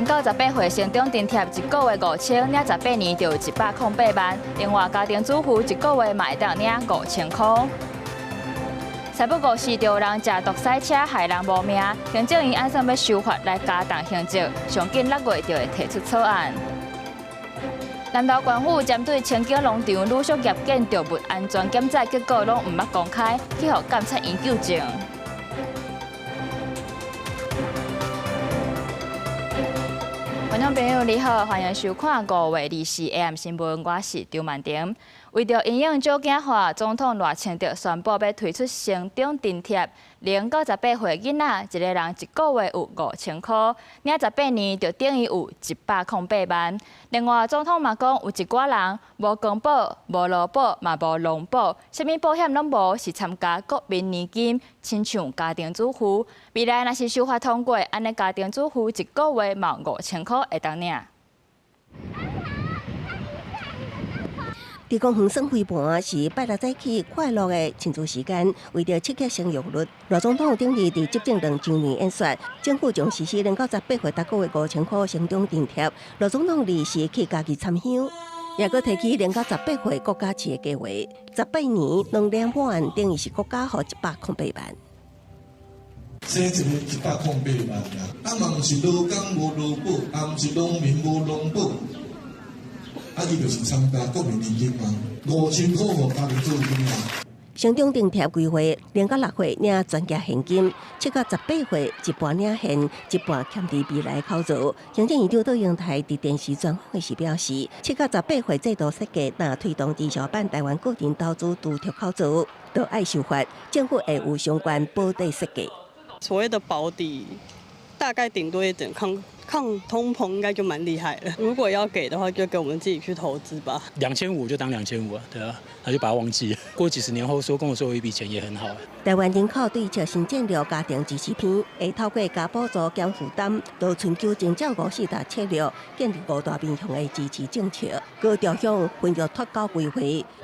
0到18岁成长津贴1个月5000，领18年就有108万。另外，家庭主妇1个月嘛会当领5000块。西部故事就有人驾独驶车害人无命，行政院按算要修法来加重刑责，上紧6月就会提出草案。南投县府针对千景农场陆续业检动物安全检查结果拢毋捌公开，去互监察院纠正。观众朋友你好，欢迎收看5月24 AM 新闻，我是张曼婷。为着因应少子化，总统赖清德宣布要推出成长津贴，0到18岁囡仔一个人1个月有5000块，领18年就等于有108万。另外，总统嘛讲有一寡人无公保、无劳保、嘛无农保，啥物保险拢无，是参加国民年金，亲像家庭主妇。未来若是修法通过，安尼家庭主妇1个月嘛5000块会当领。地公园耍飞盘是拜六早起快乐的庆祝时间，为着刺激生育率，赖总统顶日伫执政2周年演说，政府将实施0到18岁1个月5000块成长津贴。赖总统2时去家己参香，也搁提起0到18岁国家市的计划，18年2.5万等于是国家予108万。生一个108万啊！啊嘛毋是劳工无劳保，啊毋是农民无农保。啊，伊就是参加国民年金嘛，5000块互家庭主妇嘛。成长津贴规划0到6岁领专家现金，7到18岁一半领现，一半欠伫未来考造。行政院长杜英台伫电视专访时表示，7到18岁制度设计，若推动至少办台湾个人投资独特考造，都爱修法，政府会有相关保底设计。所谓的保底，大概顶多一点抗通膨应该就蛮厉害了。如果要给的话，就给我们自己去投资吧。2500就当2500啊，对啊，那就把它忘记了。过几十年后跟我说有一笔钱也很好。台湾人口对超新建立家庭支持片，会透过加补助减负担，到全球征照54大策略，建立5大面向的支持政策。高调向婚育脱钩规划，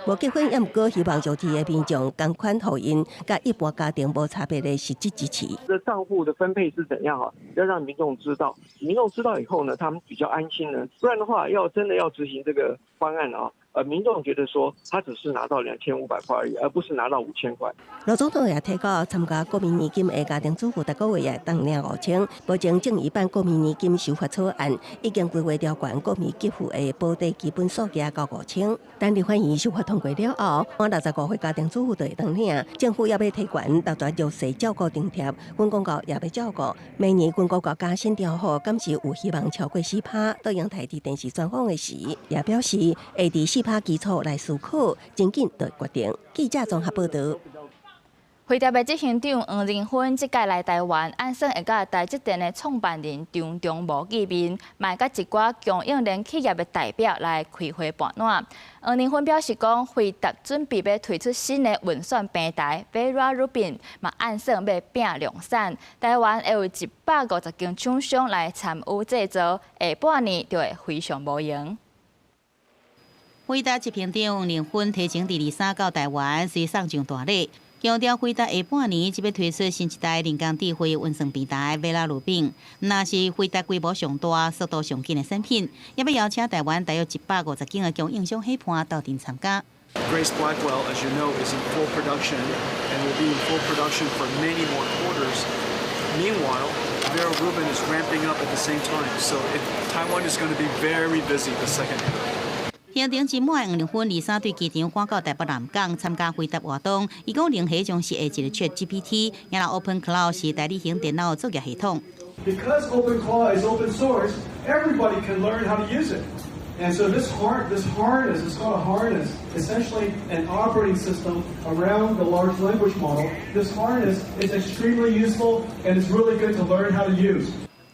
无结婚也毋过希望弱智的民众同款互因，甲一般家庭无差别的实质支持。这账户的分配是怎样啊？要让民众知道，民众知道以后呢，他们比较安心呢。不然的话，真的要执行这个方案啊。民众觉得说，他只是拿到2500块而已，而不是拿到5000块。赖总统也提到，参加国民年金的家庭主妇1个月也当领5000，目前正一办国民年金修法草案，已经规划条款国民给付的保底基本数额到5000。等立法院修法通过了后，满65岁家庭主妇就会当领。政府也要提悬6绝弱势照顾津贴，军公告也要照顾。明年军国国家新调后，敢是有希望超过4%。到阳台伫电视专访的时，也表示会伫4%基础来思考，真紧就决定。记者综合报道。飞碟的执行长黄仁勋即届来台湾，按算会甲台积电的创办人张忠谋见面，嘛甲一寡供应链企业的代表来开会盘烂。黄仁勋表示讲，飞碟准备要推出新的运算平台 Vera Rubin， 嘛按算要拼量产，台湾会有150间厂商来参与制造，下半年就会非常无用。飞达执行长黄仁勋提前第23到台湾，是送上大礼。强调飞达下半年即要推出新一代人工智慧运算平台 Vera Rubin， 那是飞达规模上大、速度上紧的产品，也要邀请台湾大约150间的供应商伙伴到阵参加。Grace Blackwell, as you know, is in full production and will be in full production for many more quarters. Meanwhile, Vera Rubin is ramping up at the same time, so Taiwan is going to be very busy the second half. 行程真满，黄仁勋23对机场赶到台北南港参加飞达活动。伊讲联系将是下一个 ChatGPT， 也让 Open Cloud 是代理型电脑作业系统。Because Open Cloud is open source, everybody can learn how to use it. And so this harness is called a harness, essentially an operating system around the large language model. This harness is extremely useful and it's really good to learn how to use.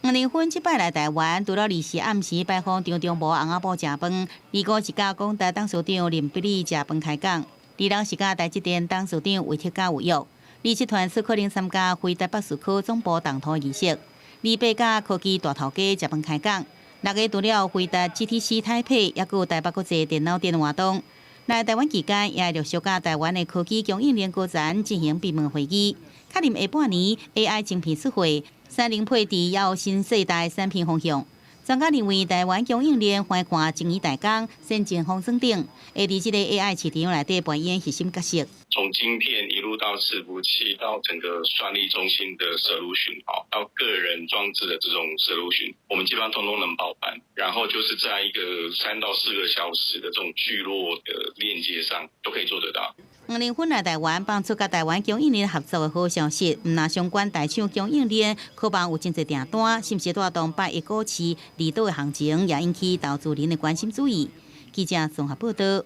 黄仁勋即摆来台湾，除了2时暗时拜访张忠谋翁仔埔食饭，二哥是甲讲台董事长林必理食饭开讲，二人是甲台积电董事长魏铁甲有约，二集团是可能参加飞台北市区总部动土仪式，二八甲科技大头家食饭开讲，6个除了飞达 GTC 台北，也有台北国际电脑展活动。来台湾期间，也陆续甲台湾的科技供应链高层进行闭门会议，确认下半年 AI 晶片出货。30配置也有新世代产品方向，专家认为，台湾供应链欢看争议大纲，先前方增长，会伫这个 AI 市场内底扮演核心角色。从晶片一路到伺服器，到整个算力中心的solution，到个人装置的这种solution，我们基本上通通能包办。然后就是在一个3到4个小时的这种聚落的链接上，都可以做得到。5年分来台湾放出甲台湾供应链合作的好消息，毋但相关大厂供应链可望有真侪订单，甚至带动8亿股市离岛的行情，也引起投资人的关心注意。记者综合报道。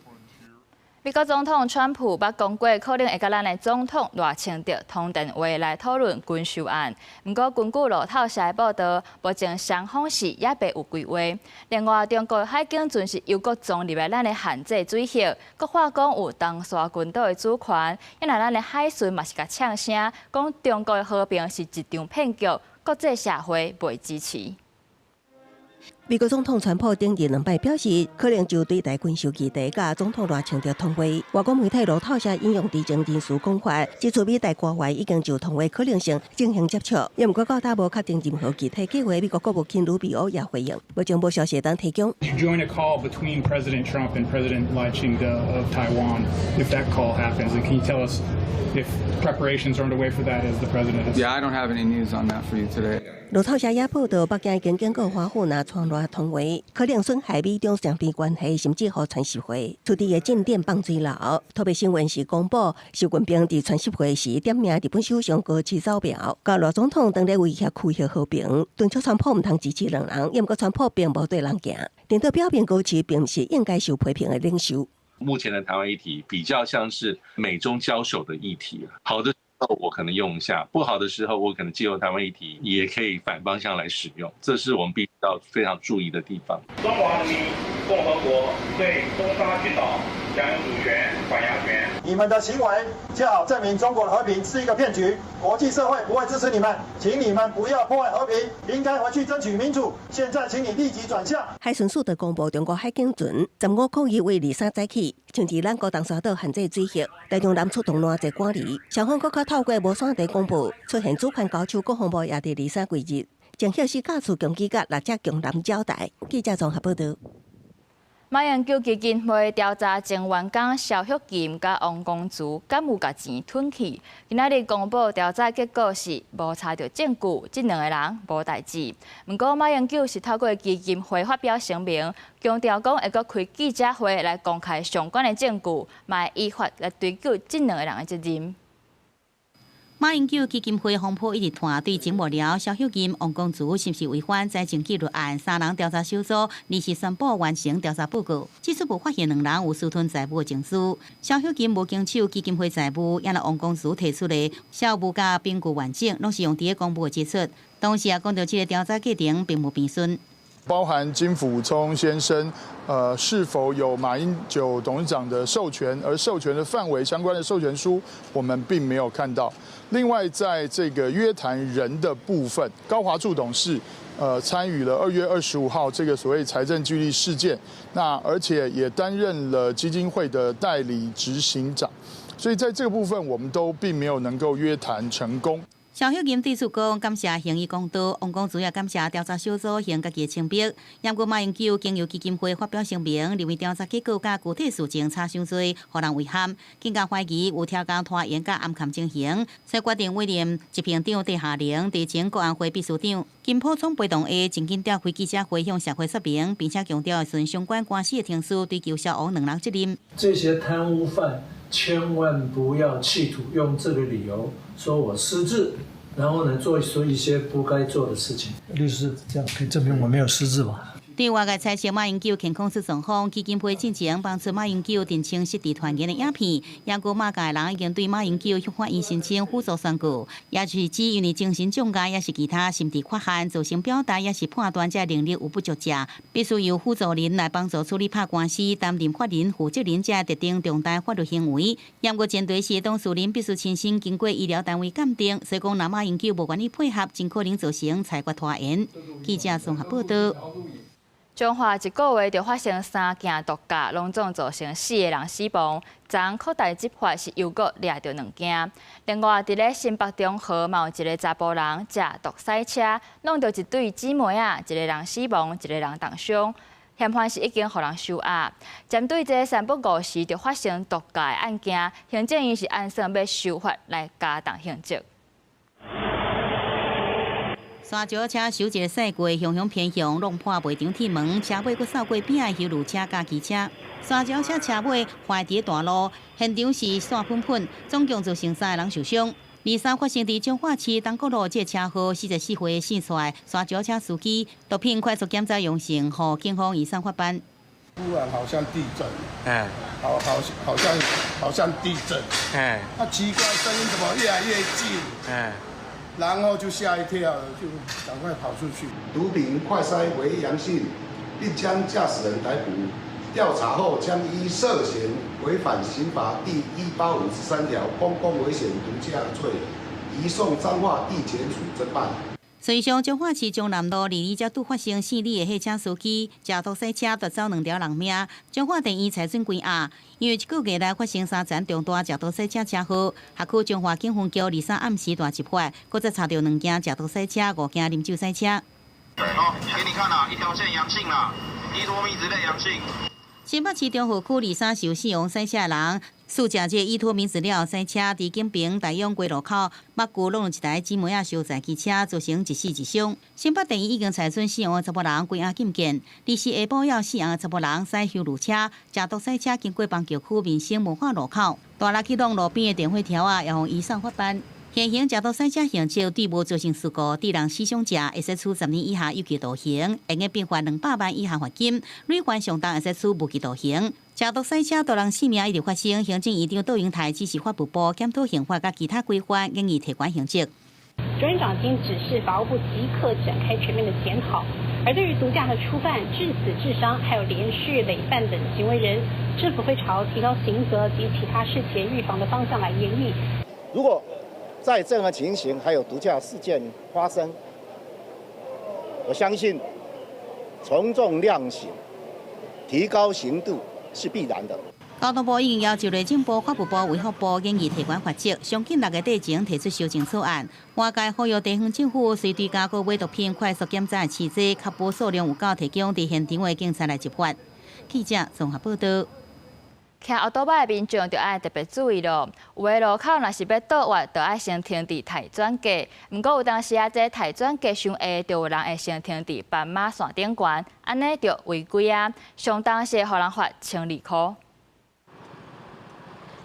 美国总统川普捌讲过，可能会甲咱的总统赖清德通电话来讨论军售案。不过，根据路透社的报道，目前双方是也未有规划。另外，中国海警船是又搁装入来咱的限制水域，搁话讲有东沙群岛的主权。因来咱的海巡嘛是甲呛声，讲中国的和平是一场骗局，国际社会袂支持。美国总统川普顶日2摆表示，可能就对台军售议题甲总统赖清德通话。外国媒体路透社引用知情人士讲法，指出美台官员已经就通话可能性进行接触，也毋过到达无确定任何具体计划。美国国务卿鲁比欧也回应，目前无消息当提供。To join a call between President Trump and President Lai Ching-te of Taiwan, if that call happens, and can you tell us if preparations are underway for that as the president has? Yeah, I don't have any news on that for you today. 路透社也报道，北京已经经过华府拿传来通话，可能损害美中双边关系，甚至互传习会出地的进店放水牢。特别新闻是公布，习近平伫传习会时点名日本首相高市早苗，甲赖总统当日威胁区域和平，敦促川普唔通支持两人，因过川普并无对人行，顶到表明高市并不是应该受批评的领袖。目前的台湾议题比较像是美中交手的议题，好的时候我可能用一下，不好的时候我可能借由台湾议题也可以反方向来使用，这是我们必须要非常注意的地方。中华人民共和国对东沙群岛享有主权、管辖权。你们的行为恰好证明中国的和平是一个骗局，国际社会不会支持你们，请你们不要破坏和平，应该回去争取民主。现在，请你立即转向。海巡署的公布，中国海警船15抗议为23载起，像是咱高东沙岛限制水域，台中南出动偌济官吏，双方搁较透过无线地公布，出现主权交手各方面也伫23几日，将晓是驾驶攻击甲6只强男交代。记者综合报道。马英九基金会调查前员工肖旭金甲王公竹敢有甲钱吞去。今仔日公布调查结果是无查到证据，这2个人无代志。不过马英九是透过基金会发表声明，强调讲会搁开记者会来公开相关的证据，嘛会依法来追究这2个人的责任。马英九基金会风波一直团对前幕僚肖旭金、王公竹是不是违反财政纪律案？3人调查小组临时宣布完成调查报告，技术部发现2人有私吞财物的情书。肖旭金无经手基金会财务，也让王公竹提出的财务甲凭据完整，拢是用伫公布的基础。同时也讲到这个调查过程并无平顺。包含金溥聪先生，是否有马英九董事长的授权，而授权的范围相关的授权书，我们并没有看到。另外，在这个约谈人的部分，高华柱董事，参与了2月25号这个所谓财政纪律事件，那而且也担任了基金会的代理执行长，所以在这个部分，我们都并没有能够约谈成功。肖旭金对此讲，感谢行医公道，王公竹也感谢调查小组行家己的清白。不过马英九经由基金会发表声明，认为调查结果甲具体事情差伤多，互人遗憾，更加怀疑有挑工拖延甲暗藏情形，所以决定委任一评长戴夏玲提前国安会秘书长。金溥聪陪同的正经召开记者会向社会说明，并且强调顺相关官司的庭书追究肖王2人责任。这些贪污犯千万不要企图用这个理由说我失智，然后呢做一些不该做的事情。律师这样可以证明我没有失智吧？对外界猜测马英九健康出状况，基金会进前放出马英九澄清失智团圆的影片，也有马界人已经对马英九向法院申请辅助宣告，也就是指因为精神障碍，也是其他心智缺陷造成表达，也是判断这能力有不足者，必须由辅助人来帮助处理拍官司，担任法人负责人者特定重大法律行为。也过前提是当事人必须亲身经过医疗单位鉴定，所以讲若马英九无愿意配合，真可能造成裁决拖延。记者综合报道。中华一个月就发生3件毒驾，拢总造成4个人死亡。昨扩大执法是又搁掠到2件。另外，伫咧新北中和嘛有一个查甫人驾毒驶车，弄到一对姊妹啊，一个人死亡，一个人重伤。嫌犯是已经互人收押。针对这3不5时就发生毒驾的案件，行政院是按算要修法来加重刑责。山石车修一个驶过，向向偏向，弄破卖场铁门，车尾佫扫过边仔修路车甲机车。山石车车尾坏伫大路，现场是散喷喷，总共造成3个人受伤。23发生伫彰化市东国路，这车祸44岁姓帅山石车司机毒品快速检查阳性，互警方移送法办。突然好像地震，好像地震，那奇怪，声音怎么越来越近？然后就吓一跳了，就赶快跑出去。毒品快筛为阳性，并将驾驶人逮捕。调查后将依涉嫌违反刑法第185-3条公共危险毒驾罪，移送彰化地检署侦办。随上彰化市中南路2则拄发生4里的货车司机驾毒驶车夺走2条人命。彰化第一财政关押，因为一个月来发生3件重大驾毒驶车车祸，辖区彰化警分局23暗时大执法，搁再查到2件驾毒驶车，5件啉酒驶车。好，给你看啦，一条线阳性啦，依托密值类阳性。新北市中和区23受死亡驶车人，4架这依托名资料驶车伫景平大勇街路口，目具弄了一台姊妹仔收载机车，造成一死一伤。新北第一已经裁准死亡的查甫人归押禁见。日时下晡要死亡的查甫人驶修路车，驾毒驶车经过邦桥区民生文化路口，大力去弄路边的电火条啊，也互移送法办。现行驾毒驶车刑责对无造成事故致人死伤者，会使处10年以下有期徒刑，会用并罚200万以下罚金；累犯上重会使处无期徒刑。驾毒驶车夺人性命一直发生，行政院长杜英台指示法务部检讨刑法甲其他规范，建议提高刑责。朱院长今指示法务部即刻展开全面的检讨，而对于毒驾的初犯、致死、致伤，还有连续累犯等行为人，政府会朝提高刑责及其他事前预防的方向来研议。如果在任何情形还有毒驾事件发生，我相信从重量刑、提高刑度是必然的。交通部已经要求内政部、法务部、卫福部建议提高罚则，上紧6个月前提出修正草案。外界呼吁地方政府随对加固买毒品快速检查的机制，确保数量有够，提供伫现场的警察来执法。记者综合报道。骑奥多摆的民众就要特别注意咯，有的路口若是要倒弯，就要先停伫台转架。毋过有当时啊，这台转架上下，就有人会先停伫斑马线顶悬，安尼就违规啊。上当是互人罚12块。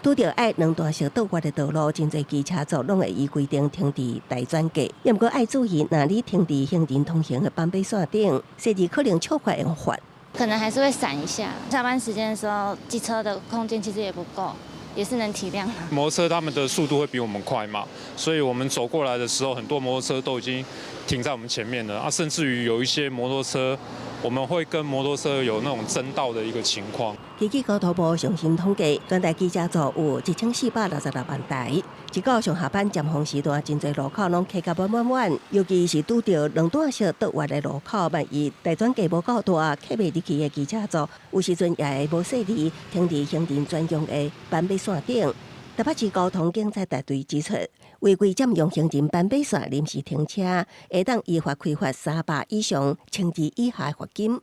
拄着爱两段小倒弯的道路，真侪机车族拢会依规定停伫台转架。也毋过爱注意，若你停伫行人通行的斑马线顶，甚至可能超快用罚。可能还是会闪一下。下班时间的时候，机车的空间其实也不够，也是能体谅的。摩托车他们的速度会比我们快嘛，所以我们走过来的时候，很多摩托车都已经停在我们前面了啊，甚至于有一些摩托车，我们会跟摩托车有那种争道的一个情况。根据交通部上新统计，全台机车族有1466万台。一个上下班尖峰时段，真侪路口拢挤甲满，尤其是拄着两段小倒弯的路口，万一台转架无够大，挤袂入去的机车族，有时阵也会无细腻停伫行人专用的斑马线顶。台北市交通警察大队指出，违规占用行人斑马线临时停车，会当依法开罚300以上1000字以下罚金。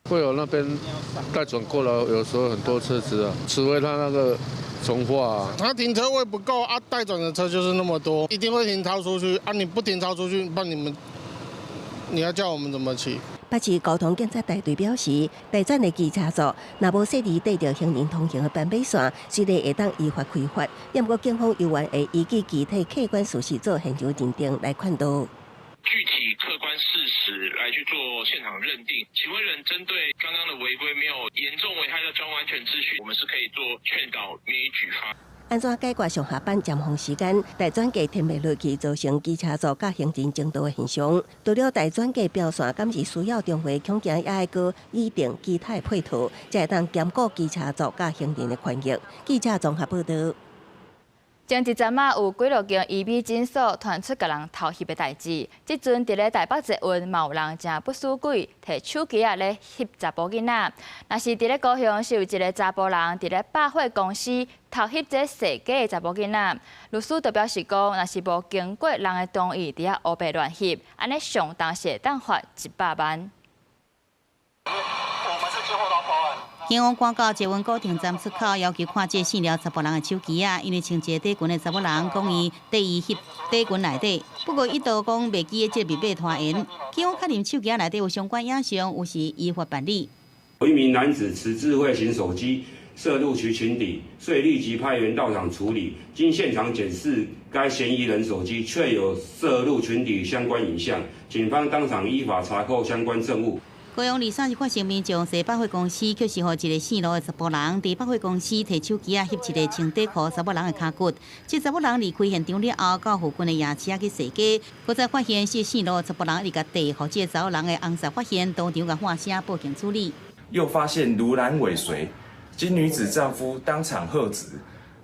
会有那边带转过来，有时候很多车子啊，除非他那个重化，他停车位不够啊，带转的车就是那么多，一定会停超出去啊！你不停超出去，那你要叫我们怎么骑？北市交通警察大队表示，台转的机车族若无细腻对着行人通行的斑马线，虽然会当依法开罚，也不过警方有缘会依据具体客观事实做现场认定来判断。具体客观事实来去做现场认定。请问人针对刚刚的违规没有严重危害到交通安全秩序，我们是可以做劝导免于举发。安怎解决上下班尖峰时间台转架停袂落去，造成机车族甲行人争道的现象？除了台转架标线，敢是需要中华恐惊也爱个拟定其他配套，才会当兼顾机车族甲行人的权益。记者综合报道。前一阵啊，有几落件医美诊所传出甲人偷翕的代志。即阵伫咧台北捷运，嘛有人真不输鬼，摕手机啊咧翕查甫囡仔。若是伫咧高雄，是有一个查甫人伫咧百货公司偷翕这世假的查甫囡仔。律师就表示讲，若是无经过人的同意，伫遐黑白乱翕，安尼上当是会当罚100万。警方赶到捷运高亭站出口，要求看这4条查甫人的手机啊，因为穿一个短裙的查某人讲伊缀伊翕短裙内底，不过伊就讲袂记得这密码拖延。警方确认手机内底有相关影像，有时依法办理。有一名男子持智慧型手机涉入其裙底，遂立即派员到场处理。经现场检视，该嫌疑人手机确有涉入裙底相关影像，警方当场依法查扣相关证物。高雄二30发生民众在百货公司，却是互一个4路的查甫人伫百货公司摕手机啊翕一个穿短裤查某人的脚骨。这查某人离开现场了后，到附近的夜市去踅街，搁再发现是4路的查甫人，伊甲地互这查某人的红色发现，当场甲喊声报警处理。又发现卢男尾随，经女子丈夫当场喝止，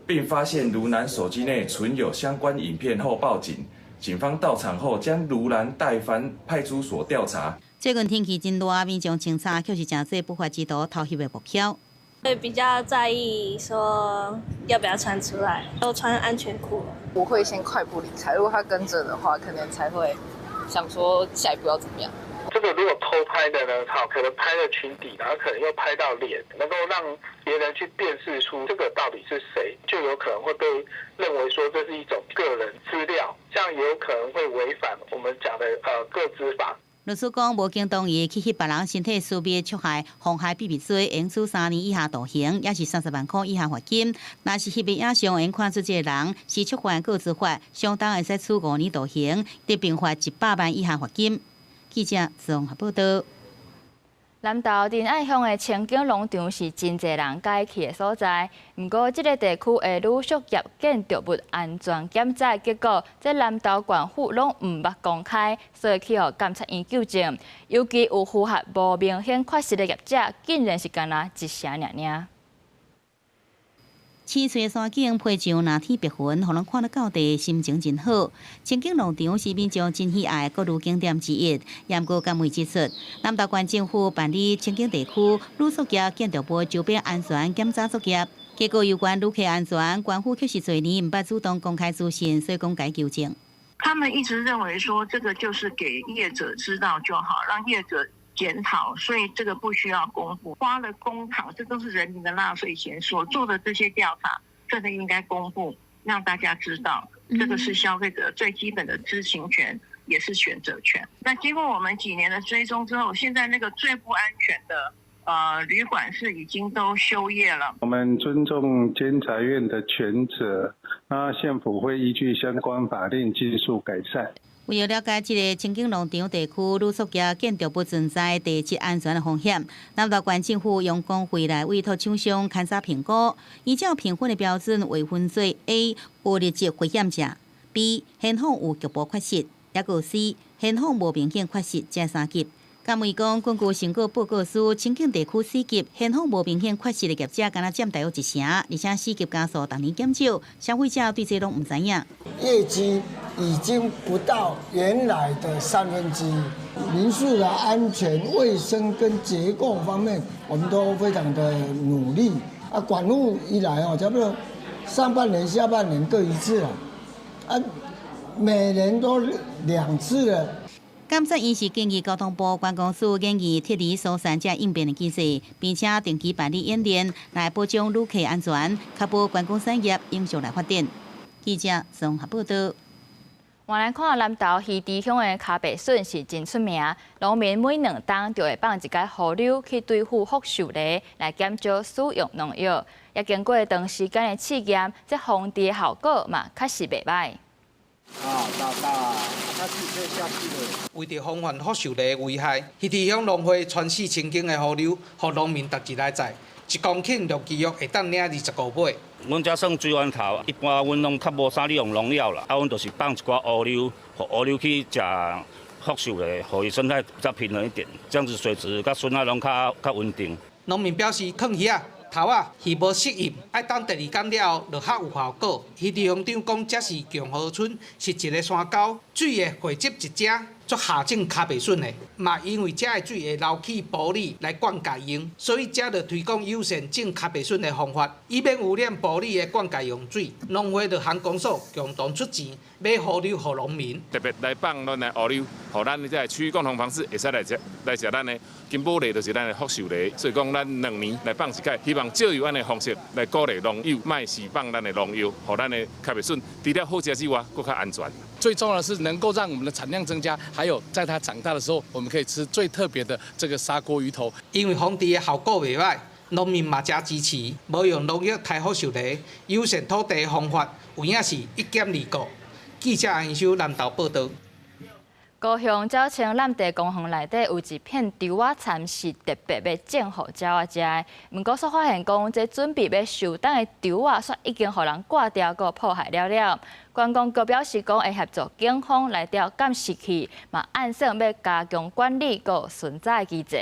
并发现卢男手机内存有相关影片后报警。警方到场后，将卢男带返派出所调查。最近天气真热，民众清查却是真多不法之徒偷翕的目标。会比较在意说要不要穿出来，都穿安全裤。我会先快步离开，如果他跟着的话，可能才会想说下一步要怎么样。这个如果偷拍的呢，可能拍了裙底，然后可能又拍到脸，能够让别人去辨识出这个到底是谁，就有可能会被认为说这是一种个人资料，这样也有可能会违反我们讲的个资法。律师讲，无经同意去翕别人身体私密触害、妨害秘密罪，应处3年以下徒刑，也是30万块以下罚金。若是翕的影像应看出这个人是触犯个资法，相当会使处5年徒刑，得并罚100万以下罚金。记者综合报道。南投仁爱乡的清境农场是真侪人改去的所在，不过这个地区的旅宿业建筑物安全检查结果，这南投县府拢唔捌公开，所以去互监察院纠正。尤其有符合无明显缺失的业者，竟然是干那一声尔。青翠的山景配上那天白云，互人看得到地，心情真好。清境农场是民众真喜爱的国旅景点之一。严格监委指出，南投县政府办理清境地区旅宿业建筑物周边安全检查作业，结果有关旅客安全，县府却是多年唔捌主动公开资讯，所以公开纠正。他们一直认为说，这个就是给业者知道就好，让业者检讨，所以这个不需要公布。花了公帑，这都是人民的纳税钱所做的这些调查，真的应该公布，让大家知道，这个是消费者最基本的知情权，也是选择权。那经过我们几年的追踪之后，现在那个最不安全的旅馆是已经都休业了。我们尊重监察院的权责，那县府会依据相关法令技术改善。为了解这个清境农场地区旅宿业建筑物存在地质安全的风险，南投县政府用公费来委托厂商勘查评估，依照评分的标准划分做 A 有立即危险者 ，B 现况有局部缺失，也个 C 现况无明显缺失，这3级。监委讲，根据成果报告书，清境地区4级现况无明显缺失的业者，敢若占大约1成，而且4级加速逐年减少，消费者对这拢唔知影。业绩已经不到原来的1/3，民宿的安全、卫生跟结构方面，我们都非常的努力。管路一来差不多上半年、下半年各1次了，每年都2次了。监察院是建议交通部观光署建议thiết立疏散者应变的机制，并且定期办理演练，来保障旅客安全，确保观光产业永续来发展。记者综合报道。我来看南投鱼池乡的卡白笋是真出名，农民每2冬就会放一个河流去对付福寿梨，来减少使用农药。也经过长时间的试验，这防治的效果嘛确实袂歹。为着防范福寿梨的危害，鱼池乡农会全市清境的河流，予农民逐日来载，1公顷绿鸡肉会当领25尾。阮遮算水源头，一般阮拢较无啥利用农药啦，阮就是放一寡乌溜，互乌溜去食福寿梨，互伊生态比较平衡一点，这样子水质甲笋仔拢较稳定。农民表示，放鱼啊，头啊鱼无适应，爱等第二天了后就较有效果。渔场长讲，这是强河村是一个山沟，水的汇集一只，做下种卡袂顺的。嘛，因为这的水会流去玻璃来灌溉用，所以这就推广友善种卡袂顺的方法，以免污染玻璃的灌溉用水。农会就含公所共同出钱买河流给农民。特别来放咱的河流，互咱这区域共同方式会使来食咱的金宝梨，就是咱的福寿梨。所以讲，咱2年来放一届，希望借由安的方式来鼓励农友，卖释放咱的农药，互咱的卡袂顺，除了好食之外，更较安全。最重要的是能够让我们的产量增加，还有在它长大的时候，我们可以吃最特别的这个砂锅鱼头。因为防治的效果袂歹，农民嘛真支持，无用农药太福寿梨，友善土地的方法有影是1减2个。记者安修南投报道。高雄鸟青南地公园内底有一片稻仔蚕是特别要种互鸟仔食的，毋过所发现讲，这准备要收档的稻仔却已经互人挂掉，佮破坏了。观光局表示讲会协助警方来调监视器，嘛按算要加强管理，佮巡查机制。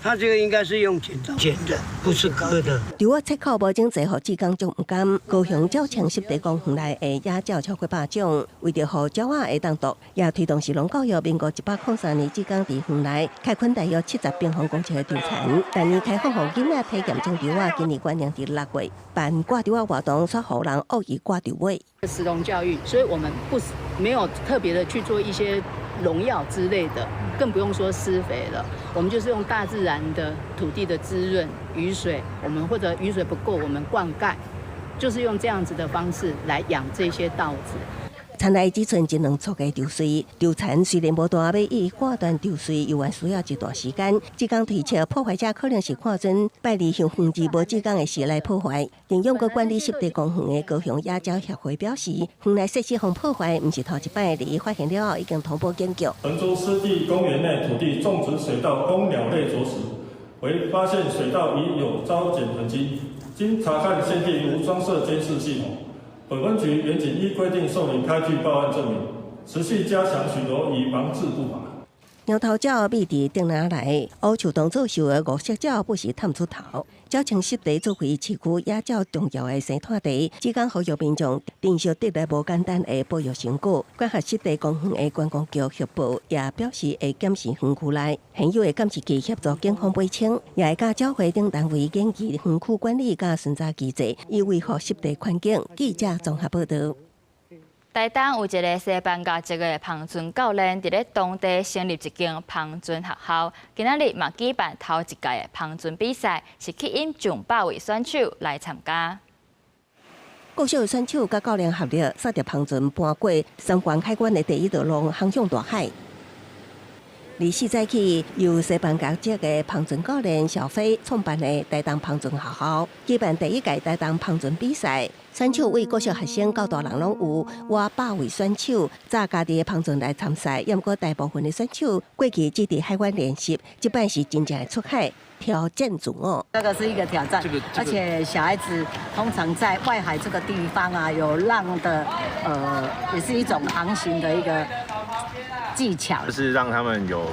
他这个应该是用剪刀剪的，不是割的。稻仔出口无种济，互志工就唔甘。高雄鸟青湿地公园内的野鸟超过100种，为着互鸟仔会当毒，也推动市农教育民国103年志工伫园内开垦大约70平方公尺的稻田，但年开放互囡仔体验种稻仔，今年关联伫6月办挂稻仔活动，煞互人恶意挂稻尾。食农教育，所以我们没有特别的去做一些农药之类的，更不用说施肥了。我们就是用大自然的土地的滋润、雨水，我们或者雨水不够，我们灌溉，就是用这样子的方式来养这些稻子。田内只剩1、2簇的稻穗，稻田虽然无大，要一挂断稻穗，又还需要一段时间。志工推测破坏者可能是看准拜二向园子无志工的时来破坏。营养局管理湿地公园的高雄野鸟协会表示，园内设施防破坏，毋是头一摆的，发现了后已经通报警局。承租湿地公园内土地种植水稻供鸟类啄食，为发现水稻已有遭剪痕迹，经查看现地无装设监视系统。本分局原仅依规定受理开具报案证明，持续加强巡逻，以防治不法。鸟头鸟觅伫顶哪来，乌树洞做秀的五色鸟不时探出头。鸟青湿地作为市区野鸟重要的生态地，志工呼吁民众珍惜得来无简单的保育成果。管辖湿地公园的观光局协报也表示会检视园区内现有的监视器，协助警方培清，也会甲鸟会等单位研究园区管理甲巡查机制，以维护湿地环境。记者综合报道。台东有一个西班牙籍的芳船教练，伫咧当地成立一间芳船学校。今仔日嘛举办头一届的芳船比赛，是吸引上100位选手来参加。国小的选手甲教练合力，杀着芳船搬过3关海关的第1道路，航向大海。24早起，由西班牙籍的芳船教练小飞创办的台东芳船学校，举办第1届台东芳船比赛。选手为国小学生到大人拢有，约100位选手早家己的芳船来参赛，不过大部分的选手过去只伫海湾练习，这摆是真正的出海挑战自我。这个是一个挑战，而且小孩子通常在外海这个地方啊，有浪的，也是一种航行的一个技巧，就是让他们有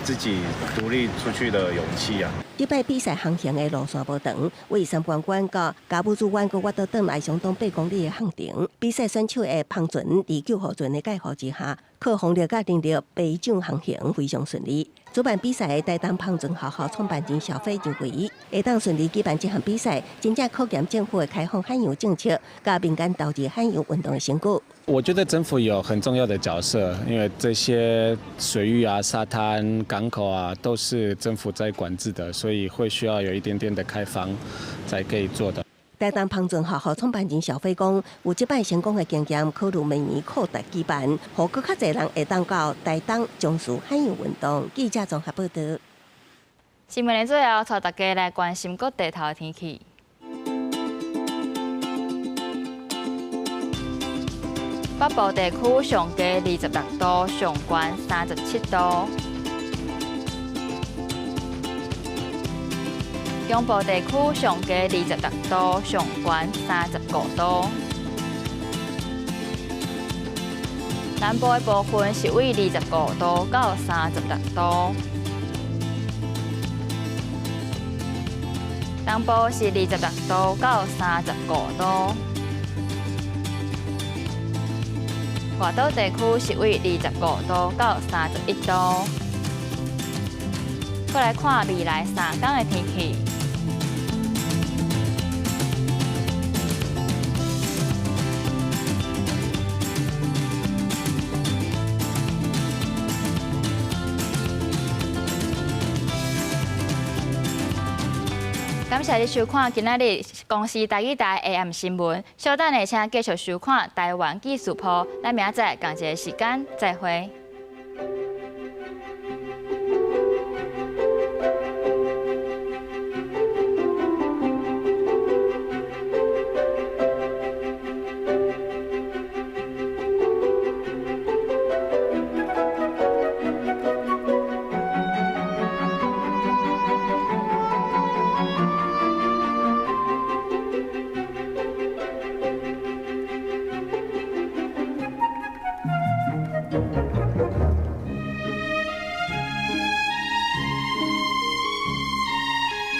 自己独立出去的勇气啊！这摆比赛航行的路线无长，为3关关到嘉义主湾，我倒转来相当8公里的航程。比赛选手的芳船伫救护船的介护之下，靠风力甲能力飞上航行非常顺利。主办比赛的台东芳船学校创办人小飞认为，会当顺利举办这项比赛，真正考验政府的开放海洋政策，甲民间投入海洋运动的成果。我觉得政府有很重要的角色，因为这些水域啊、沙滩、港口啊，都是政府在管制的，所以会需要有一点点的开放才可以做的。台东芳船学校创办人小飞讲，有这摆成功的经验，考虑明年扩大举办，互更较侪人会当到台东从事海洋运动。记者综合报道。新闻的最后，带大家来关心各地头的天气。北部地区上低26度，上悬37度。中部地区上低26度，上悬35度。南部的部分是为25度到36度。东部是26度到35度，华岛地区是为25度到31度。再来看未来3天的天气。感谢你收看今仔日公司台语台 AM 新闻，稍等下请继续收看台湾技术部。咱明仔载同一个时间再会。